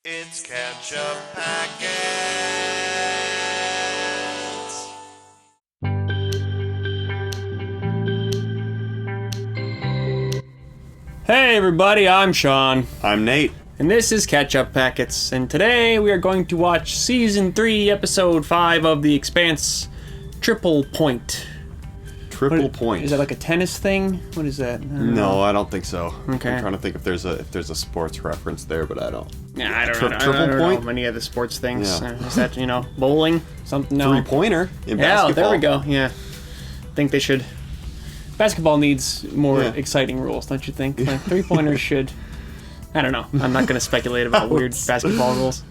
It's Ketchup Packets. Hey everybody, I'm Sean. I'm Nate. And this is Ketchup Packets. And today we are going to watch Season 3, Episode 5 of The Expanse, Triple Point. Triple Point. Is that like a tennis thing? What is that? No, I don't think so. Okay. I'm trying to think if there's a sports reference there, but I don't. Yeah, I don't know. Triple I don't point? know many of the sports things. Yeah. Is that, bowling? Something? No. Three-pointer in Yeah, basketball. there we go. Yeah. I think they should. Basketball needs more Yeah. exciting rules, don't you think? Like, three-pointers should. I don't know. I'm not going to speculate about weird basketball rules.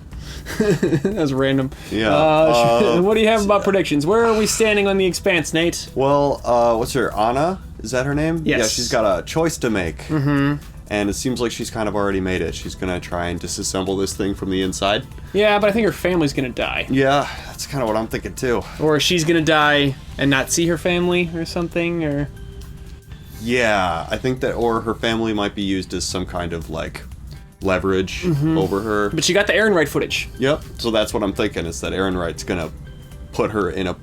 That was random. Yeah. What do you have about predictions? Where are we standing on The Expanse, Nate? Well, what's her? Anna? Is that her name? Yes. Yeah, she's got a choice to make. Mm-hmm. And it seems like she's kind of already made it. She's going to try and disassemble this thing from the inside. Yeah, but I think her family's going to die. Yeah, that's kind of what I'm thinking too. Or she's going to die and not see her family or something, or... Yeah, I think that, or her family might be used as some kind of, like, leverage over her. But she got the Aaron Wright footage. Yep, so that's what I'm thinking, is that Aaron Wright's gonna put her in a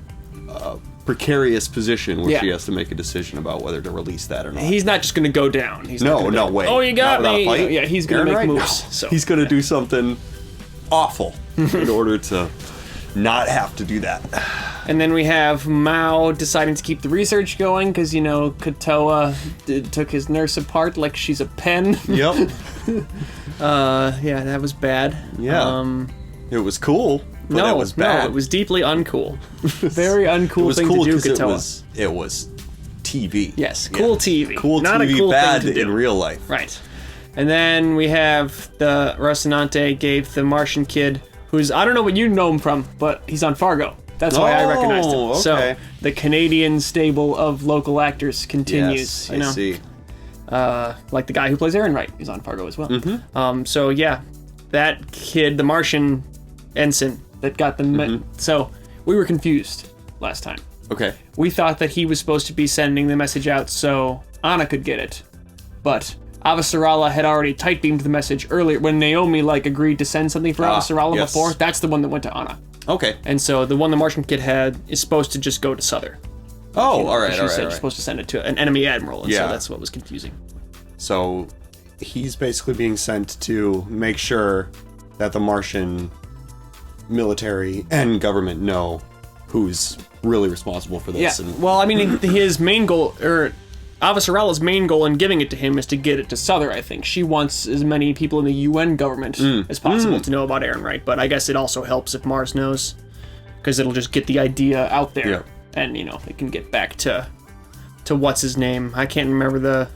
precarious position where she has to make a decision about whether to release that or not. He's not just going to go down. He's not No, gonna wait. Oh, you got Not me. without a fight? Yeah, he's going to Aaron make Wright? moves. No. So He's gonna do something awful in order to not have to do that. And then we have Mao deciding to keep the research going because, Katoa took his nurse apart like she's a pen. Yep. Yeah, that was bad. Yeah. It was cool, but it was bad. No, it was deeply uncool. Very uncool It was thing cool to do, 'cause Katoa. it was TV. Yes, cool TV. Cool Not TV, a cool bad thing to do. in real life. Right. And then we have the Rocinante gave the Martian kid, who's, I don't know what you know him from, but he's on Fargo. That's why I recognized him. Oh, okay. So the Canadian stable of local actors continues. Yes, I see. Like the guy who plays Aaron Wright is on Fargo as well. Mm-hmm. So yeah, that kid, the Martian ensign that got the... So we were confused last time. Okay. We thought that he was supposed to be sending the message out so Anna could get it. But Avasarala had already tight beamed the message earlier when Naomi agreed to send something for Avasarala yes. before. That's the one that went to Anna. Okay. And so the one the Martian kid had is supposed to just go to Souther. Oh, all right, She all said right. you're supposed to send it to an enemy admiral, and so Yeah. that's what was confusing. So he's basically being sent to make sure that the Martian military and government know who's really responsible for this. Yeah. Well, I mean, his main goal, or Avasarala's main goal in giving it to him is to get it to Souther, I think. She wants as many people in the UN government as possible to know about Aaron Wright, but I guess it also helps if Mars knows, because it'll just get the idea out there, Yeah. and, it can get back to what's his name? I can't remember the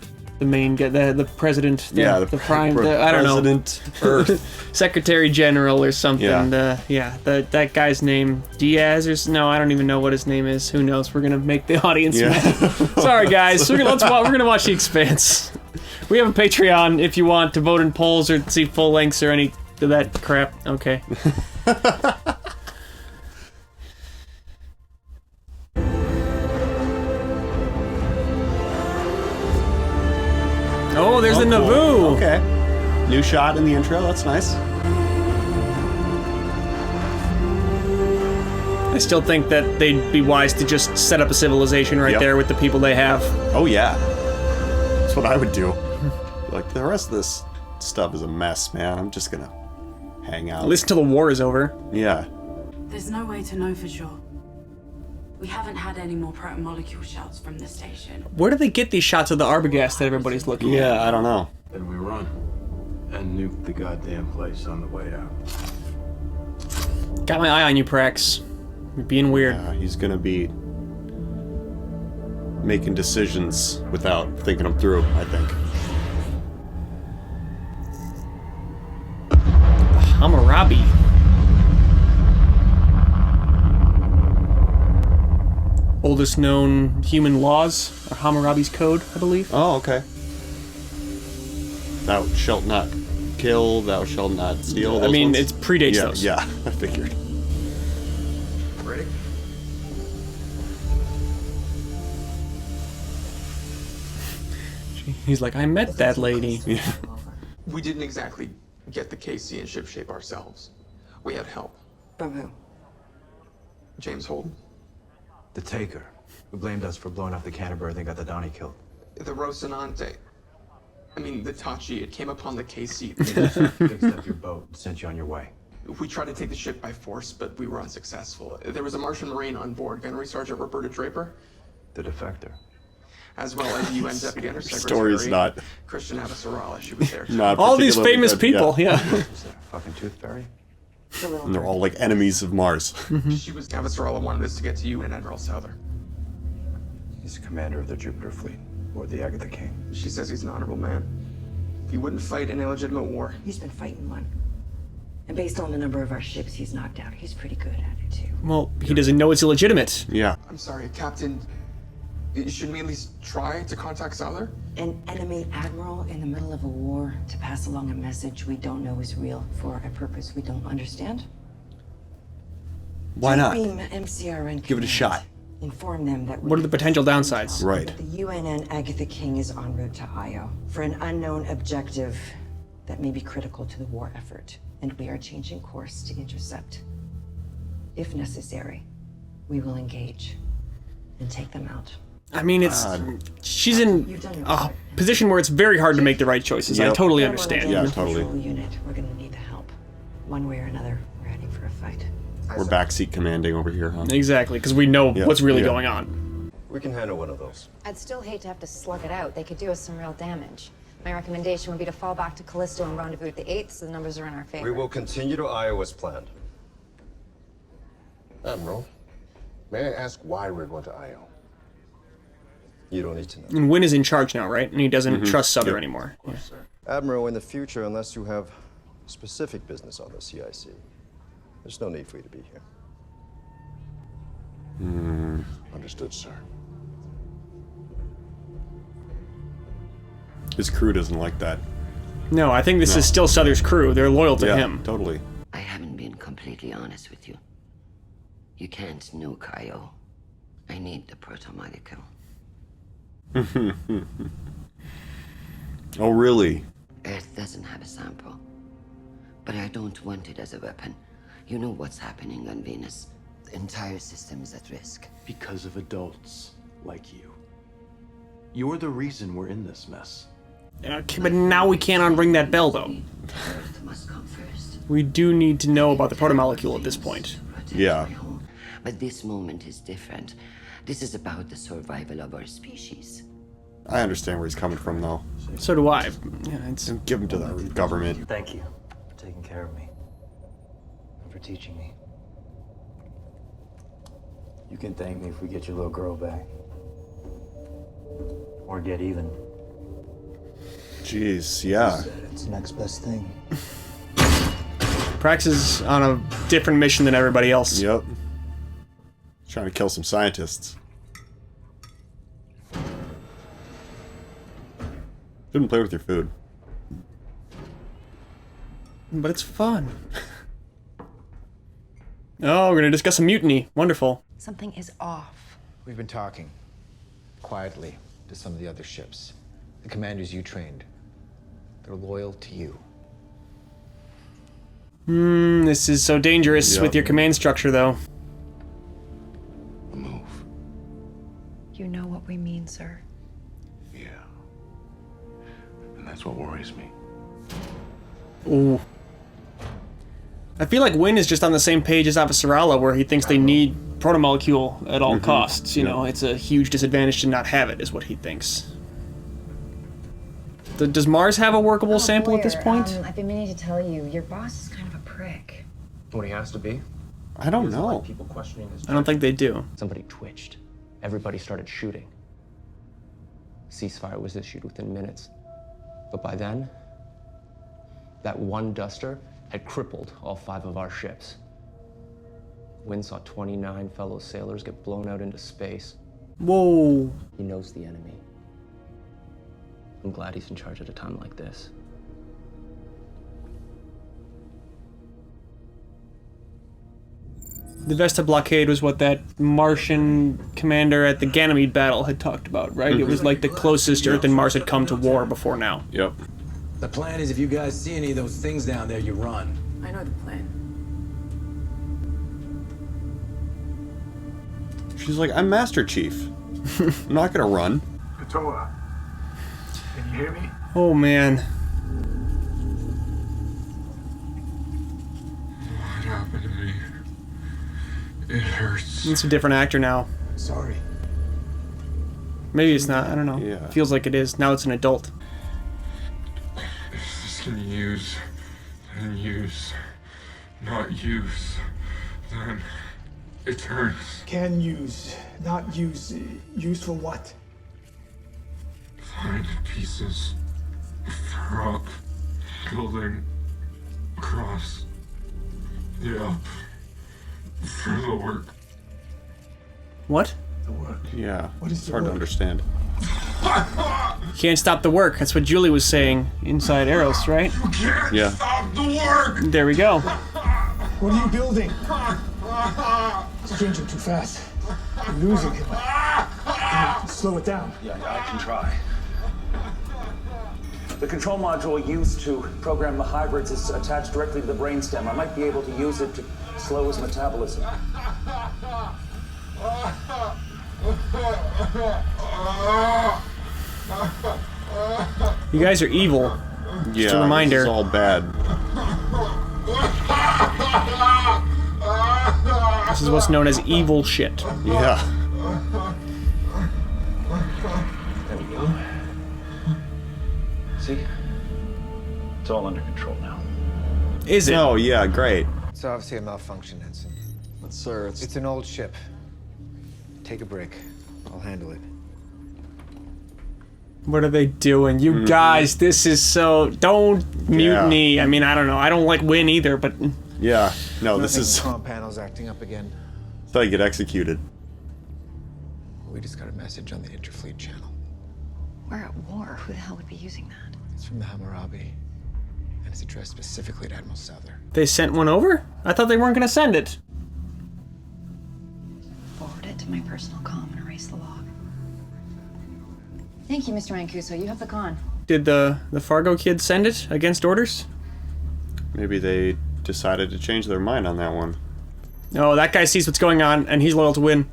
main guy, the president, the prime, I don't know. President Earth. Secretary General or something. Yeah. That guy's name, Diaz or no, I don't even know what his name is. Who knows? We're gonna make the audience mad. Sorry guys, we're gonna watch The Expanse. We have a Patreon if you want to vote in polls or see full lengths or any of that crap. Okay. Oh, there's the Cool. Naboo. Okay. New shot in the intro. That's nice. I still think that they'd be wise to just set up a civilization right Yep. there with the people they have. Oh yeah. That's what I would do. Like, the rest of this stuff is a mess, man. I'm just gonna hang out. At least until the war is over. Yeah. There's no way to know for sure. We haven't had any more proto-molecule shots from the station. Where do they get these shots of the Arbogast that everybody's looking at? Yeah, I don't know. Then we run and nuke the goddamn place on the way out. Got my eye on you, Prax. You're being weird. He's gonna be making decisions without thinking them through, I think. Hammurabi. Oldest known human laws are Hammurabi's Code, I believe. Oh, okay. Thou shalt not kill, thou shalt not steal. I Those mean, ones? it predates those. Yeah, I figured. Ready? He's like, I met that lady. Yeah. We didn't exactly get the KC in shipshape ourselves. We had help. From who? James Holden. The Taker, who blamed us for blowing up the Canterbury and got the Donnie killed. The Rocinante. I mean, the Tachi. It came upon the KC. Fixed up your boat and sent you on your way. We tried to take the ship by force, but we were unsuccessful. There was a Martian Marine on board, Gunnery Sergeant Roberta Draper, The defector. as well as UN Deputy Undersecretary Story's not Christian Avasarala. She was there too. not All these particularly famous good, people, yeah. Was that a fucking tooth fairy? And they're all like enemies of Mars. She was Avasarala wanted us to get to you and Admiral Souther. He's the commander of the Jupiter fleet, or the Agatha King. She says he's an honorable man. He wouldn't fight an illegitimate war. He's been fighting one. And based on the number of our ships he's knocked out, he's pretty good at it too. Well, he doesn't know it's illegitimate. Yeah. I'm sorry, Captain. Shouldn't we at least try to contact Souther? An enemy admiral in the middle of a war to pass along a message we don't know is real for a purpose we don't understand? Why not? Beam MCRN Give it a command. shot. Inform them that What are the potential downsides? Right. the UNN Agatha King is en route to Io for an unknown objective that may be critical to the war effort, and we are changing course to intercept. If necessary, we will engage and take them out. I mean, she's in You've done your a part. position where it's very hard to make the right choices. I Yep. totally Get 'em on a understand. Yeah, damage totally. control unit. We're gonna need the help. One way or another, we're heading for a fight. We're backseat commanding over here, huh? Exactly, because we know Yeah, what's really yeah. going on. We can handle one of those. I'd still hate to have to slug it out. They could do us some real damage. My recommendation would be to fall back to Callisto and rendezvous at the 8th, so the numbers are in our favor. We will continue to Io as planned. Admiral, may I ask why we're going to Io? You don't need to know. And Wynn is in charge now, right? And he doesn't trust Souther Yep. anymore. Yeah. Admiral, in the future, unless you have specific business on the CIC, there's no need for you to be here. Understood, sir. His crew doesn't like that. No, I think this is still Souther's crew. They're loyal to Yeah, him. totally. I haven't been completely honest with you. You can't nuke Io. I need the proto-molecule. Oh, really? Earth doesn't have a sample. But I don't want it as a weapon. You know what's happening on Venus. The entire system is at risk. Because of adults like you. You're the reason we're in this mess. Okay, but now we can't unring that bell, though. Earth must come first. We do need to know about the protomolecule at this point. Protect Yeah. my home. But this moment is different. This is about the survival of our species. I understand where he's coming from, though. So do I. Yeah, it's Give him to the government. Thank you for taking care of me and for teaching me. You can thank me if we get your little girl back. Or get even. Jeez, yeah. It's the next best thing. Prax is on a different mission than everybody else. Yep. Trying to kill some scientists. Shouldn't play with your food. But it's fun. Oh, we're gonna discuss a mutiny. Wonderful. Something is off. We've been talking quietly to some of the other ships. The commanders you trained. They're loyal to you. This is so dangerous Yep. with your command structure, though. A move. You know what we mean, sir. Yeah. And that's what worries me. Ooh. I feel like Wynn is just on the same page as Avasarala, where he thinks they need protomolecule at all costs. You know, it's a huge disadvantage to not have it, is what he thinks. Does Mars have a workable sample at this point? I've been meaning to tell you, your boss is kind of a prick. What he has to be? I don't know. People questioning his I don't think they do. Somebody twitched. Everybody started shooting. Ceasefire was issued within minutes. But by then, that one duster had crippled all 5 of our ships. Wynn saw 29 fellow sailors get blown out into space. Whoa. He knows the enemy. I'm glad he's in charge at a time like this. The Vesta blockade was what that Martian commander at the Ganymede battle had talked about, right? It was like the closest Earth and Mars had come to war before now. Yep. The plan is if you guys see any of those things down there, you run. I know the plan. She's like, I'm Master Chief. I'm not gonna run. Katoa, can you hear me? Oh man. What happened to me? It hurts. It's a different actor now. Sorry. Maybe it's not. I don't know. Yeah. Feels like it is. Now it's an adult. If this can use, then use, not use, then it turns. Can use, not use. Use for what? Find pieces, prop, building, across, the up, for the work. What? The work. Yeah. What is it's the hard work? to understand. Can't stop the work. That's what Julie was saying inside Eros, right? You can't Yeah. stop the work! There we go. What are you building? It's changing too fast. You're losing him. Slow it down. Yeah, I can try. The control module used to program the hybrids is attached directly to the brainstem. I might be able to use it to slow his metabolism. You guys are evil. Yeah, Just a reminder. This is all bad. This is what's known as evil shit. Yeah. There we go. See? It's all under control now. Is it? Oh, yeah, great. It's obviously a malfunction, Ensign. But sir, It's an old ship. Take a break. I'll handle it. What are they doing? You guys, this is so... Don't mutiny. I mean, I don't know. I don't like win either, but... Yeah. No, this Nothing is... comm panel's acting up again. It's how you get executed. We just got a message on the Interfleet channel. We're at war. Who the hell would be using that? It's from the Hammurabi, and it's addressed specifically to Admiral Souther. They sent one over? I thought they weren't going to send it. Forward it to my personal comm and erase the log. Thank you, Mr. Mancuso. You have the con. Did the Fargo kids send it against orders? Maybe they decided to change their mind on that one. No, that guy sees what's going on, and he's loyal to win.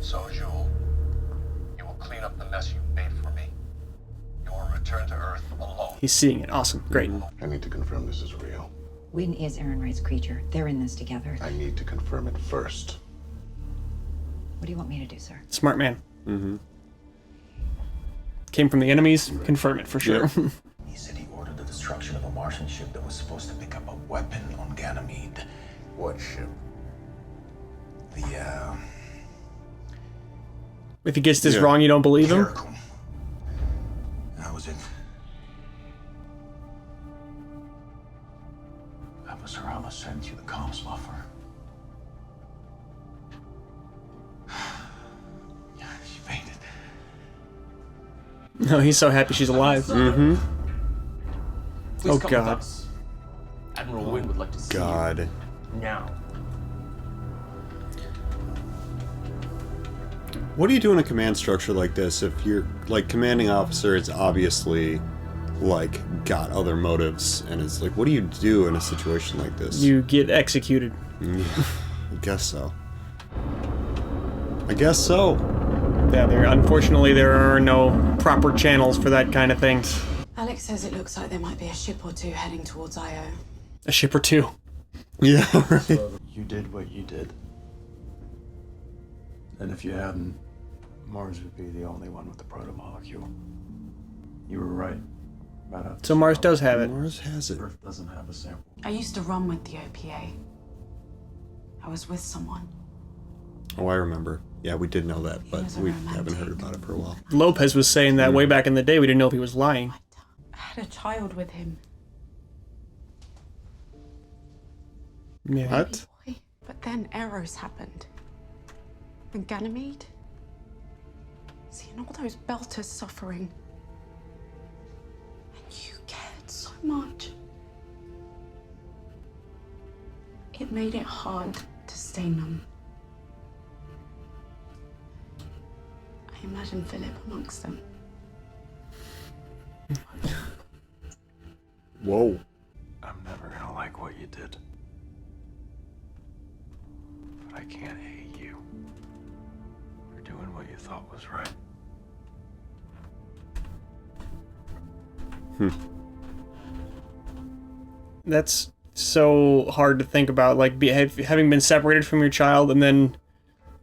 So, Joel, you will clean up the mess you made for me. You will return to Earth alone. He's seeing it. Awesome. Great. I need to confirm this is real. Wynn is Aaron Wright's creature. They're in this together. I need to confirm it first. What do you want me to do, sir? Smart man. Came from the enemies. Confirm it for sure. Yep. He said he ordered the destruction of a Martian ship that was supposed to pick up a weapon on Ganymede. What ship? The, If he gets this wrong, you don't believe him? Caracom. That was it. Abasurala sent you the comms buffer. She fainted. No, he's so happy she's alive. Please Oh, come God. with us. Admiral Wynn would like to see God. you now. What do you do in a command structure like this if your like commanding officer is obviously like got other motives and is like, what do you do in a situation like this? You get executed. I guess so. I guess so. Yeah, unfortunately there are no proper channels for that kind of thing. Alex says it looks like there might be a ship or two heading towards Io. A ship or two. Yeah, right. So you did what you did. And if you hadn't, Mars would be the only one with the proto-molecule. You were right. So Mars does have it. Mars has it. Earth doesn't have a sample. I used to run with the OPA. I was with someone. Oh, I remember. Yeah, we did know that, but we haven't heard about it for a while. Lopez was saying that way back in the day. We didn't know if he was lying. I had a child with him. Yeah. What? But then Eros happened. And Ganymede. Seeing all those belters suffering. And you cared so much. It made it hard to stay numb. I imagine Philip amongst them. Whoa. I'm never gonna like what you did. But I can't hate you for doing what you thought was right. That's so hard to think about, like having been separated from your child and then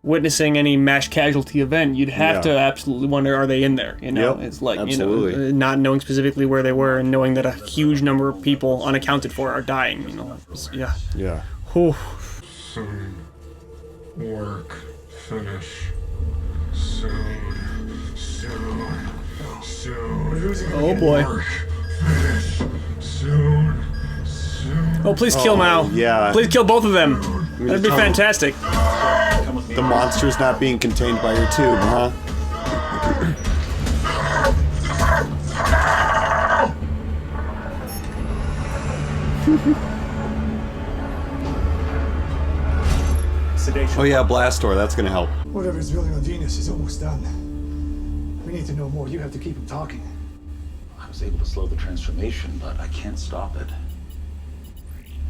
witnessing any mass casualty event. You'd have to absolutely wonder, are they in there? You know, Yep, it's like absolutely. you know, not knowing specifically where they were and knowing that a huge number of people unaccounted for are dying. You know, yeah. Yeah. Whew. Soon. Work. Finish. Soon. Soon. Soon. Oh boy. Work. Finish. Soon. Soon. Oh, please kill Mao. Yeah. Please kill both of them. That'd be fantastic. The monster's not being contained by your tube, huh? Oh yeah, blast door. That's gonna help. Whatever's building on Venus is almost done. We need to know more. You have to keep him talking. I was able to slow the transformation, but I can't stop it.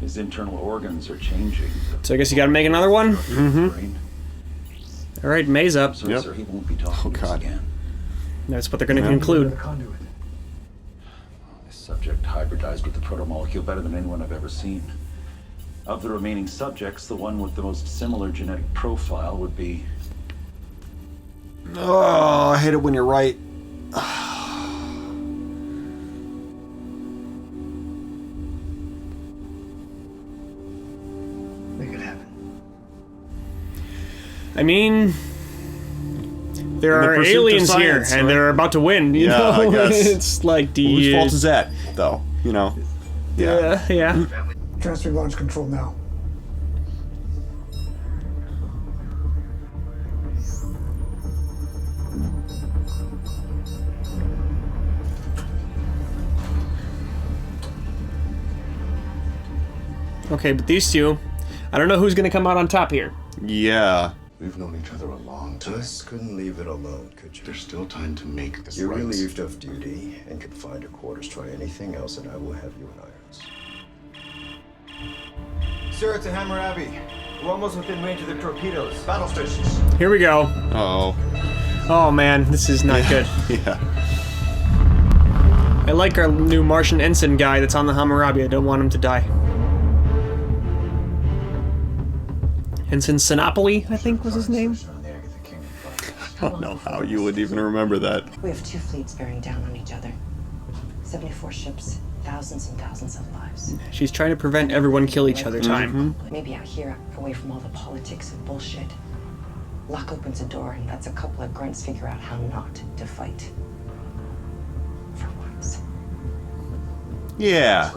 His internal organs are changing. So I guess you gotta make another one? Mm-hmm. Alright, May's up. Sorry, sir, he won't be talking to us again. That's what they're gonna conclude. This subject hybridized with the protomolecule better than anyone I've ever seen. Of the remaining subjects, the one with the most similar genetic profile would be... Oh, I hate it when you're right. Make it happen. I mean, there In the are pursuit of aliens here, science, and right? they're about to win. You Yeah, know, I guess. it's like, do Whose you? fault is that, though? You know? Yeah. Transferring launch control now. Okay, but these two, I don't know who's gonna come out on top here. Yeah. We've known each other a long time. Just couldn't leave it alone, could you? There's still time to make this You're right. relieved of duty and can find your quarters. Try anything else, and I will have you in irons. Sir, it's a Hammurabi. We're almost within range of the torpedoes. Battle stations. Here we go. Uh-oh. Oh man, this is not good. Yeah. I like our new Martian ensign guy that's on the Hammurabi. I don't want him to die. Ensign Sinopoli, I think was his name. I don't know how you would even remember that. We have two fleets bearing down on each other. 74 ships, thousands and thousands of lives. She's trying to prevent everyone kill each other time. Maybe out here, away from all the politics and bullshit. Luck opens a door and lets a couple of grunts figure out how not to fight. For once. Yeah.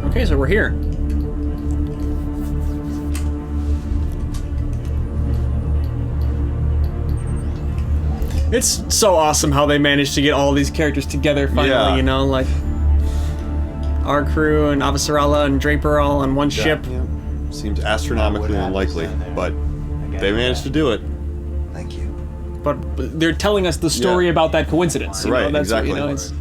Okay, so we're here. It's so awesome how they managed to get all these characters together finally, Yeah. you know, like our crew and Avasarala and Draper all on one ship. Yeah. Seems astronomically unlikely, but they managed to do it. Thank you. But they're telling us the story about that coincidence. You know? Right, That's exactly. What, you know, it's...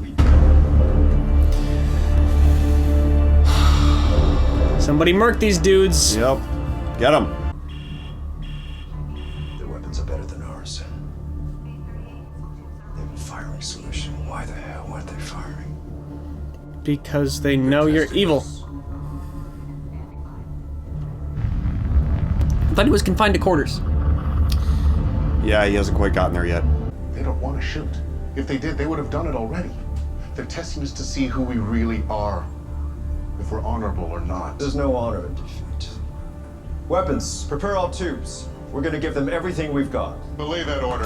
Somebody murk these dudes. Yep. Get them. Their weapons are better than ours. They have a firing solution. Why the hell weren't they firing? Because they know you're evil. I thought he was confined to quarters. Yeah, he hasn't quite gotten there yet. They don't want to shoot. If they did, they would have done it already. They're testing us to see who we really are. If we're honorable or not. There's no honor in defeat. Weapons, prepare all tubes. We're gonna give them everything we've got. Belay that order.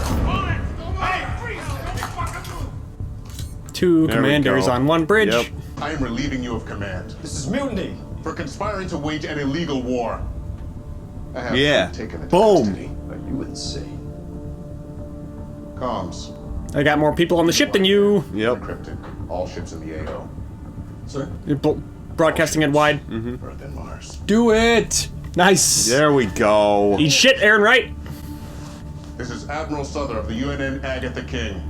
Two There we commanders go. on one bridge. Yep. I am relieving you of command. This is mutiny. For conspiring to wage an illegal war. I have Yeah. taken it. Boom. Are you insane? Comms. I got more people on the ship than you. Yep. Encrypted. All ships in the AO. Sir? You're broadcasting it wide. Earth and Mars. Do it. Nice. There we go. Eat shit, Aaron Wright. This is Admiral Souther of the UNN Agatha King.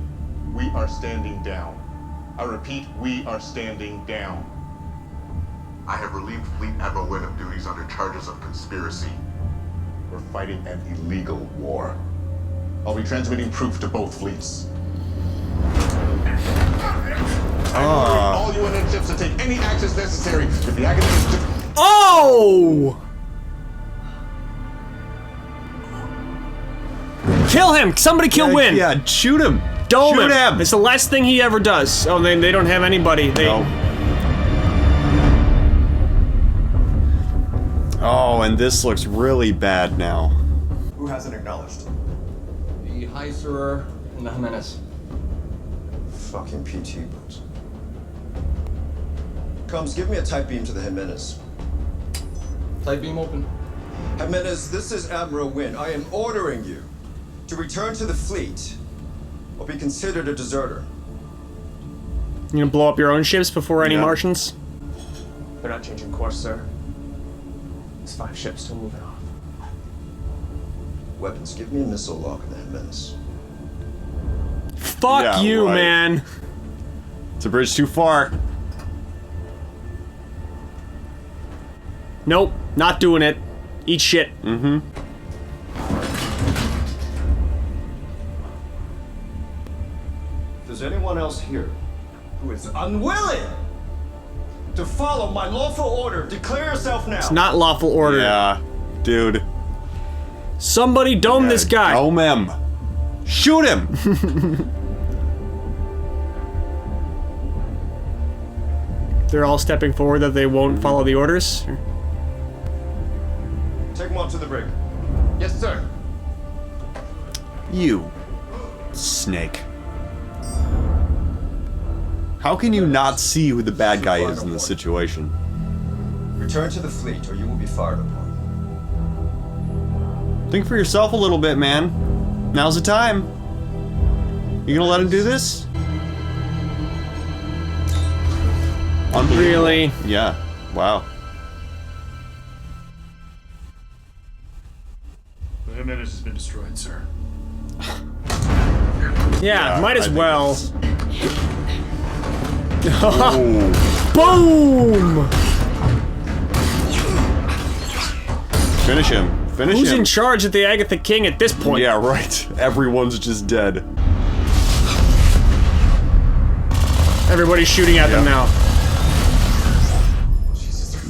We are standing down. I repeat, we are standing down. I have relieved Fleet Admiral Wynn of duties under charges of conspiracy. We're fighting an illegal war. I'll be transmitting proof to both fleets. All UNN ships to take any actions necessary if the Agatha is... Oh! Kill him! Somebody kill Wynn! Yeah, shoot him! Dome Shoot him! It's the last thing he ever does. Oh, they don't have anybody. Oh, and this looks really bad now. Who hasn't acknowledged? The Heiserer and the Jimenez. Fucking PT boots. Comes, give me a tight beam to the Jimenez. Tight beam open. Jimenez, this is Admiral Wynn. I am ordering you to return to the fleet or be considered a deserter. You gonna blow up your own ships before any Martians? They're not changing course, sir. There's 5 ships still moving off. Weapons, give me a missile lock on the Jimenez. Fuck you, man. It's a bridge too far. Nope, not doing it. Eat shit. Mm-hmm. If there's anyone else here who is unwilling to follow my lawful order, declare yourself now. It's not lawful order. Yeah, dude. Somebody dome this guy. Dome him. Shoot him. They're all stepping forward that they won't follow the orders. Take him on to the brig. Yes, sir. You snake. How can you not see who the bad guy is in this situation? Return to the fleet or you will be fired upon. Think for yourself a little bit, man. Now's the time. You gonna let him do this? Unbelievable. Really? Yeah. Wow. The Jimenez has been destroyed, sir. Yeah, might as I think well. Oh. Boom! Finish him. Finish Who's him. in charge at the Agatha King at this point? Yeah, right. Everyone's just dead. Everybody's shooting at them now.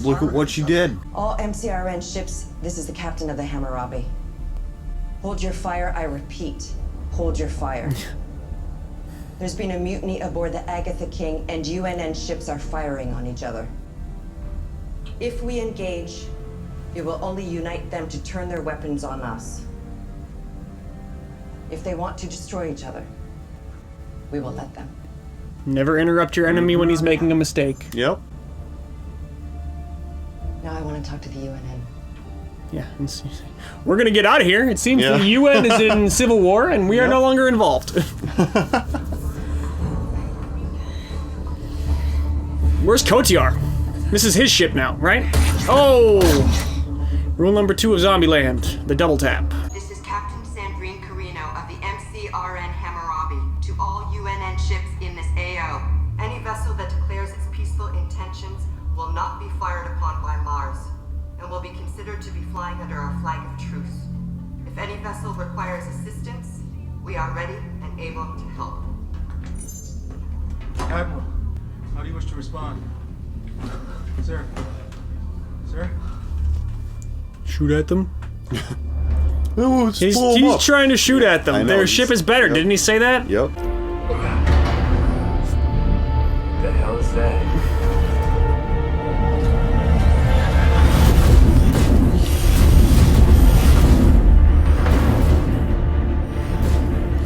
Look at what you did. All MCRN ships, this is the captain of the Hammurabi. Hold your fire, I repeat. Hold your fire. There's been a mutiny aboard the Agatha King, and UNN ships are firing on each other. If we engage, it will only unite them to turn their weapons on us. If they want to destroy each other, we will let them. Never interrupt your enemy when he's making a mistake. Yep. Now I want to talk to the UNN. Yeah, we're gonna get out of here. It seems Yeah. the UN is in civil war, and we are no longer involved. Where's Kotiar? This is his ship now, right? Oh! Rule number 2 of Zombieland, the double tap. This is Captain Sandrine Carino of the MCRN Hammurabi to all UNN ships in this AO. Any vessel that declares its peaceful intentions will not be fired upon by Mars, and will be considered to be flying under our flag of truce. If any vessel requires assistance, we are ready and able to help. Admiral, how do you wish to respond? Sir? Sir? Shoot at them? Oh, He's trying to shoot at them. Their ship is better, didn't he say that? Yep. The hell is that?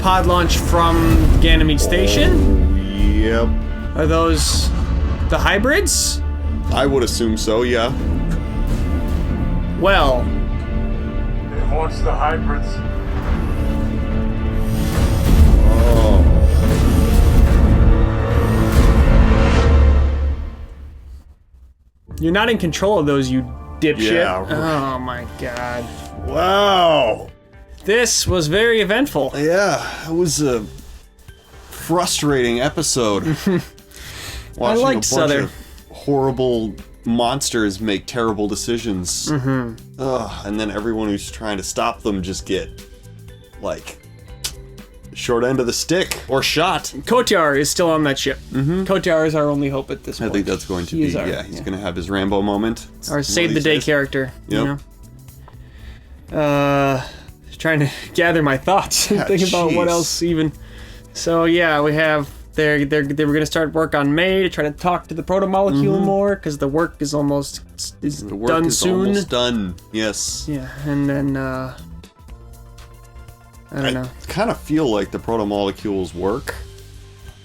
Pod launch from Ganymede Station? Yep. Are those the hybrids? I would assume so, yeah. Well. It wants the hybrids. Oh. You're not in control of those, you dipshit. Yeah, right. Oh my god. Wow. This was very eventful. Yeah, it was a frustrating episode. I liked Souther. Of horrible monsters make terrible decisions. And then everyone who's trying to stop them just get, like, short end of the stick or shot. Kotyar is still on that ship. Kotyar is our only hope at this point. I think that's going to be, he's going to have his Rambo moment. Our save the day character. Yep. You know? Trying to gather my thoughts and think about what else even. So yeah, we have they were going to start work on May to try to talk to the proto-molecule more because the work is almost done soon. Almost done. Yes. Yeah, and then I don't know. I kind of feel like the proto-molecule's work,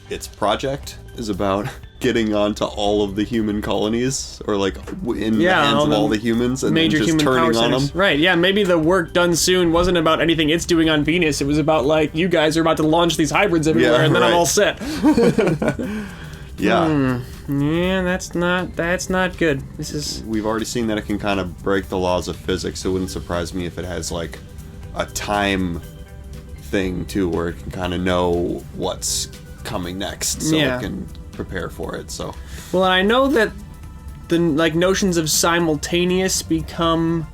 its project, is about getting onto all of the human colonies, or like in the hands of all the humans, and then just turning on them. Right, yeah, maybe the work done soon wasn't about anything it's doing on Venus, it was about, like, you guys are about to launch these hybrids everywhere, and then I'm all set. Yeah. Yeah, that's not good. This is... We've already seen that it can kind of break the laws of physics. It wouldn't surprise me if it has, like, a time thing, too, where it can kind of know what's coming next, so it can prepare for it. So well, I know that the notions of simultaneous become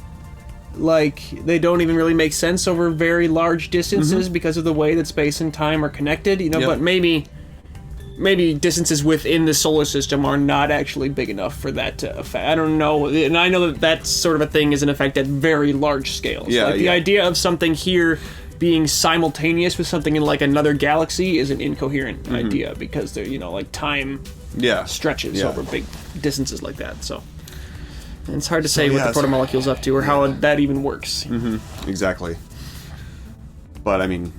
like they don't even really make sense over very large distances because of the way that space and time are connected, you know. But maybe distances within the solar system are not actually big enough for that to affect. I don't know, and I know that sort of a thing is in effect at very large scales. The idea of something here being simultaneous with something in like another galaxy is an incoherent idea because they're, you know, like time stretches over big distances like that. So and it's hard to say what the protomolecule's up to or how that even works. Exactly. But I mean,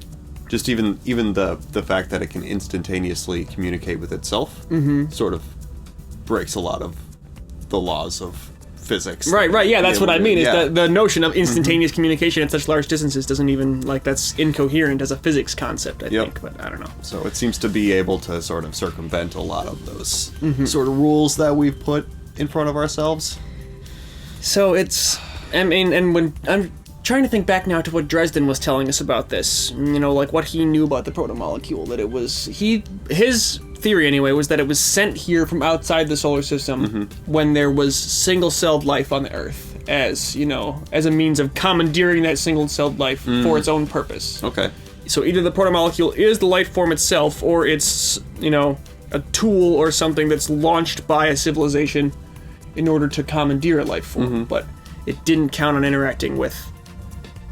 just even the fact that it can instantaneously communicate with itself sort of breaks a lot of the laws of physics. Right, yeah, that's what I mean, is that the notion of instantaneous communication at such large distances doesn't even, like, that's incoherent as a physics concept, I think, but I don't know. So it seems to be able to sort of circumvent a lot of those sort of rules that we've put in front of ourselves. So it's, I mean, and when I'm trying to think back now to what Dresden was telling us about this, you know, like what he knew about the protomolecule, that it was, his theory anyway was that it was sent here from outside the solar system when there was single-celled life on the Earth, as, you know, as a means of commandeering that single-celled life for its own purpose. Okay. So either the protomolecule is the life form itself, or it's, you know, a tool or something that's launched by a civilization in order to commandeer a life form, but it didn't count on interacting with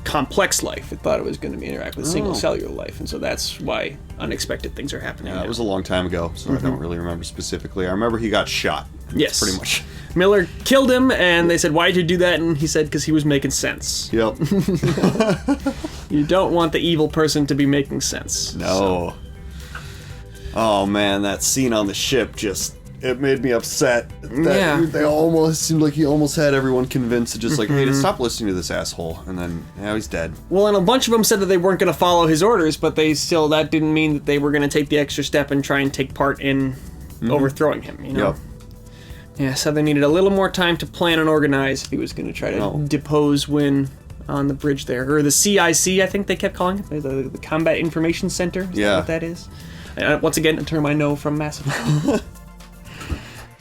complex life. It thought it was going to interact with single cellular life, and so that's why unexpected things are happening. Yeah, it was a long time ago, so I don't really remember specifically. I remember he got shot. Yes, pretty much. Miller killed him, and they said, "Why did you do that?" And he said, "Because he was making sense." Yep. You don't want the evil person to be making sense. No. So. Oh man, that scene on the ship it made me upset. They almost seemed like he almost had everyone convinced to just like, hey, to stop listening to this asshole, and then now he's dead. Well, and a bunch of them said that they weren't going to follow his orders, but that didn't mean that they were going to take the extra step and try and take part in overthrowing him, you know? Yep. Yeah, so they needed a little more time to plan and organize if he was going to try to depose Wynn on the bridge there. Or the CIC, I think they kept calling it, the Combat Information Center. Is that what that is? Once again, a term I know from Mass Effect.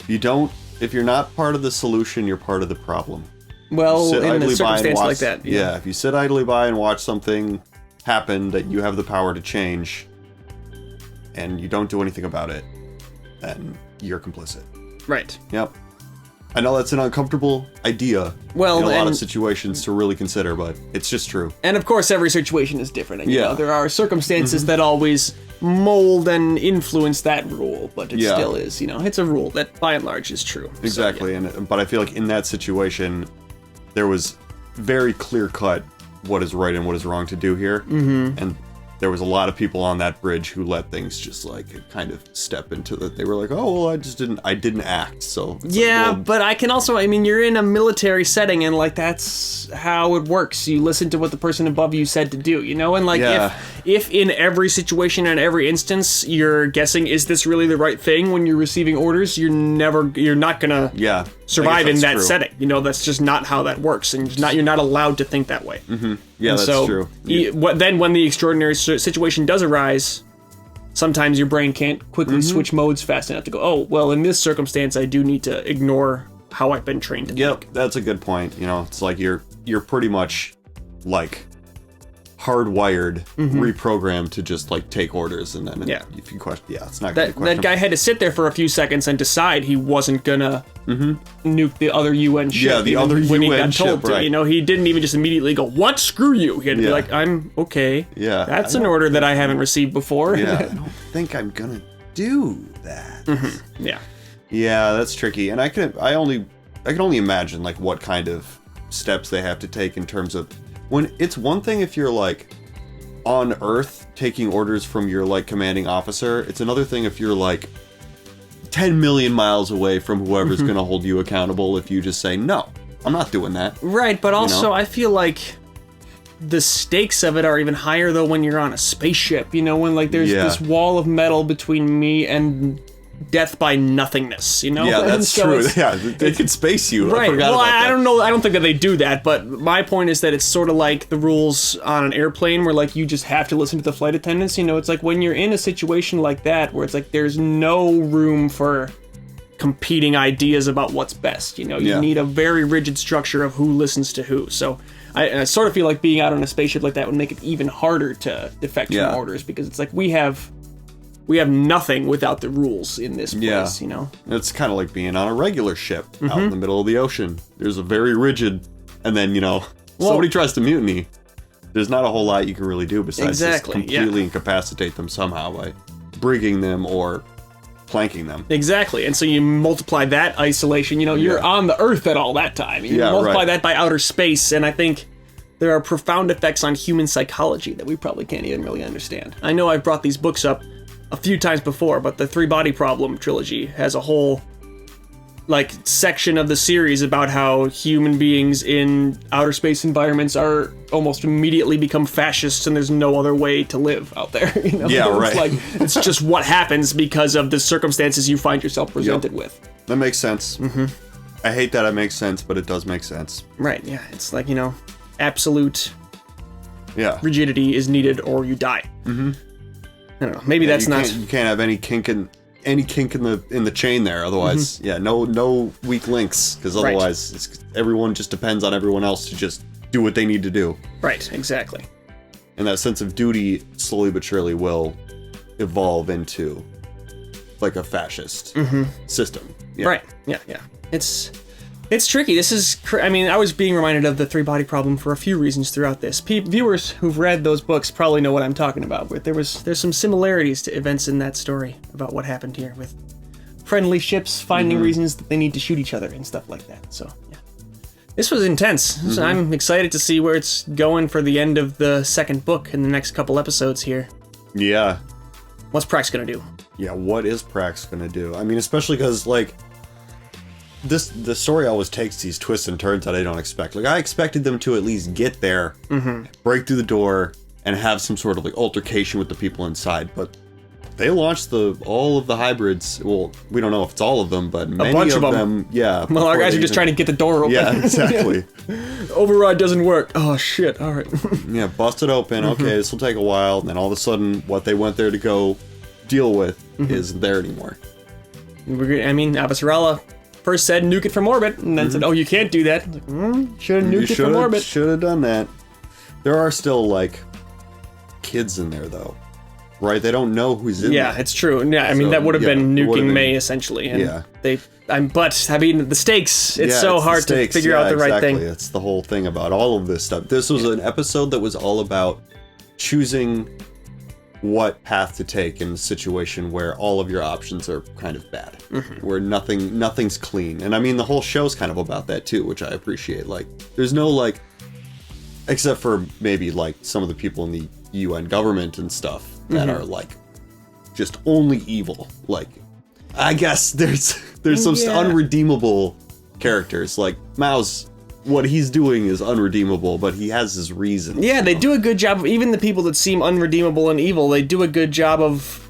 If you're not part of the solution, you're part of the problem. Well, in a circumstance like that. Yeah, if you sit idly by and watch something happen that you have the power to change, and you don't do anything about it, then you're complicit. Right. Yep. I know that's an uncomfortable idea in a lot of situations to really consider, but it's just true. And of course, every situation is different. And, you know, there are circumstances that always mold and influence that rule, but it still is, you know, it's a rule that by and large is true. Exactly, but I feel like in that situation, there was very clear cut what is right and what is wrong to do here, and there was a lot of people on that bridge who let things just like kind of step into that. They were like, oh, well, I didn't act, so. Yeah, like, well, but I can also, I mean, you're in a military setting and like that's how it works. You listen to what the person above you said to do, you know? And like if in every situation and every instance you're guessing, is this really the right thing when you're receiving orders, you're not gonna survive in that true. setting. You know, that's just not how that works, and you're not allowed to think that way. Mm-hmm. Yeah, and that's so, true. Then when the extraordinary situation does arise, sometimes your brain can't quickly switch modes fast enough to go, oh, well, in this circumstance, I do need to ignore how I've been trained to think. That's a good point. You know, it's like you're pretty much like hardwired, reprogrammed to just like take orders, and then if you question, it's not gonna be questionable. That guy had to sit there for a few seconds and decide he wasn't gonna nuke the other UN ship. Yeah, the other when he UN got told ship, to. right. You know, he didn't even just immediately go, "What? Screw you!" He had to be like, "I'm okay. Yeah, that's an order that I haven't received before." Yeah, I don't think I'm gonna do that. Yeah. Yeah, that's tricky, and I can only imagine like what kind of steps they have to take in terms of when it's one thing if you're like on Earth taking orders from your like commanding officer. It's another thing if you're like 10 million miles away from whoever's going to hold you accountable if you just say, no, I'm not doing that. Right, but also You know? I feel like the stakes of it are even higher though when you're on a spaceship, you know, when like there's this wall of metal between me and death by nothingness, you know? Yeah, that's so true. Yeah, they could space you. Right. I forgot well, about that. I don't know. I don't think that they do that, but my point is that it's sort of like the rules on an airplane where like you just have to listen to the flight attendants. You know, it's like when you're in a situation like that where it's like there's no room for competing ideas about what's best. You know, you need a very rigid structure of who listens to who. So I sort of feel like being out on a spaceship like that would make it even harder to defect from orders because it's like we have nothing without the rules in this place, you know? It's kind of like being on a regular ship out in the middle of the ocean. There's a very rigid, and then, you know, somebody tries to mutiny. There's not a whole lot you can really do besides just completely incapacitate them somehow by brigging them or planking them. Exactly, and so you multiply that isolation, you know, you're on the Earth at all that time. You multiply that by outer space, and I think there are profound effects on human psychology that we probably can't even really understand. I know I've brought these books up a few times before, but the Three Body Problem trilogy has a whole like section of the series about how human beings in outer space environments are almost immediately become fascists and there's no other way to live out there. You know? Yeah, right. It's like it's just what happens because of the circumstances you find yourself presented with. That makes sense. I hate that it makes sense, but it does make sense. Right, yeah. It's like, you know, absolute rigidity is needed or you die. I don't know. Maybe that's not. You can't have any kink in the chain there. Otherwise, no weak links. Because otherwise, everyone just depends on everyone else to just do what they need to do. Right. Exactly. And that sense of duty, slowly but surely, will evolve into like a fascist system. Yeah. Right. Yeah. Yeah. It's tricky. This is, I mean, I was being reminded of the Three Body Problem for a few reasons throughout this. Viewers who've read those books probably know what I'm talking about, but there's some similarities to events in that story about what happened here with friendly ships finding reasons that they need to shoot each other and stuff like that. So, yeah. This was intense. So I'm excited to see where it's going for the end of the second book in the next couple episodes here. Yeah. What's Prax gonna do? Yeah, what is Prax gonna do? I mean, especially because, like, the story always takes these twists and turns that I don't expect. Like, I expected them to at least get there, break through the door, and have some sort of like altercation with the people inside. But they launched all of the hybrids. Well, we don't know if it's all of them, but many a bunch of them. Yeah. Well, our guys are just trying to get the door open. Yeah, exactly. Override doesn't work. Oh shit! All right. Yeah, bust it open. Okay, this will take a while. And then all of a sudden, what they went there to go deal with isn't there anymore. I mean, Avasarala first said nuke it from orbit, and then said, "Oh, you can't do that." Like, should have nuked it from orbit. Should have done that. There are still like kids in there though, right? They don't know who's in there. Yeah, it's true. Yeah, I mean that would have been nuking May essentially. And but I mean the stakes. It's so hard to figure out the right thing. It's the whole thing about all of this stuff. This was an episode that was all about choosing what path to take in a situation where all of your options are kind of bad, where nothing's clean. And I mean, the whole show's kind of about that too, which I appreciate. Like, there's no like, except for maybe like some of the people in the UN government and stuff that are like just only evil. Like, I guess there's some unredeemable characters. Like Mao's, what he's doing is unredeemable, but he has his reasons. Yeah, they do a good job of, even the people that seem unredeemable and evil, they do a good job of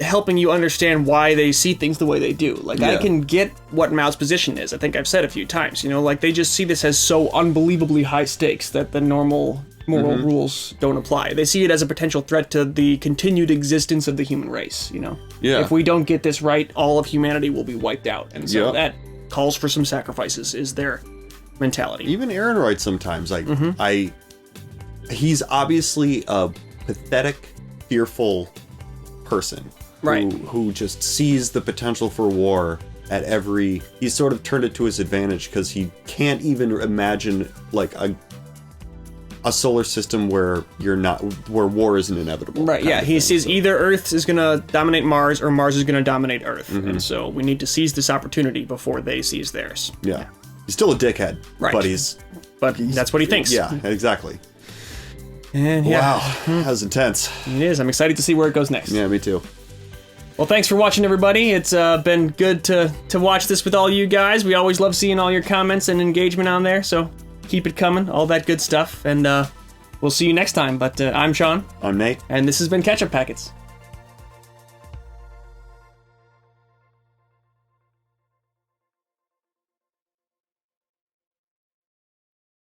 helping you understand why they see things the way they do. Like, I can get what Mao's position is. I think I've said a few times, you know, like, they just see this as so unbelievably high stakes that the normal moral rules don't apply. They see it as a potential threat to the continued existence of the human race, you know? Yeah. If we don't get this right, all of humanity will be wiped out. And so that calls for some sacrifices, is their mentality. Even Ehrenreich sometimes, like, he's obviously a pathetic, fearful person. Who just sees the potential for war at every... He's sort of turned it to his advantage because he can't even imagine, like, a solar system where where war isn't inevitable. Right, yeah. He sees either Earth is going to dominate Mars or Mars is going to dominate Earth. And so we need to seize this opportunity before they seize theirs. Yeah. He's still a dickhead. Right. But that's what he thinks. Yeah, exactly. And wow, that was intense. It is. I'm excited to see where it goes next. Yeah, me too. Well, thanks for watching, everybody. It's been good to watch this with all you guys. We always love seeing all your comments and engagement on there, so keep it coming, all that good stuff. And we'll see you next time. But I'm Sean. I'm Nate. And this has been Ketchup Packets.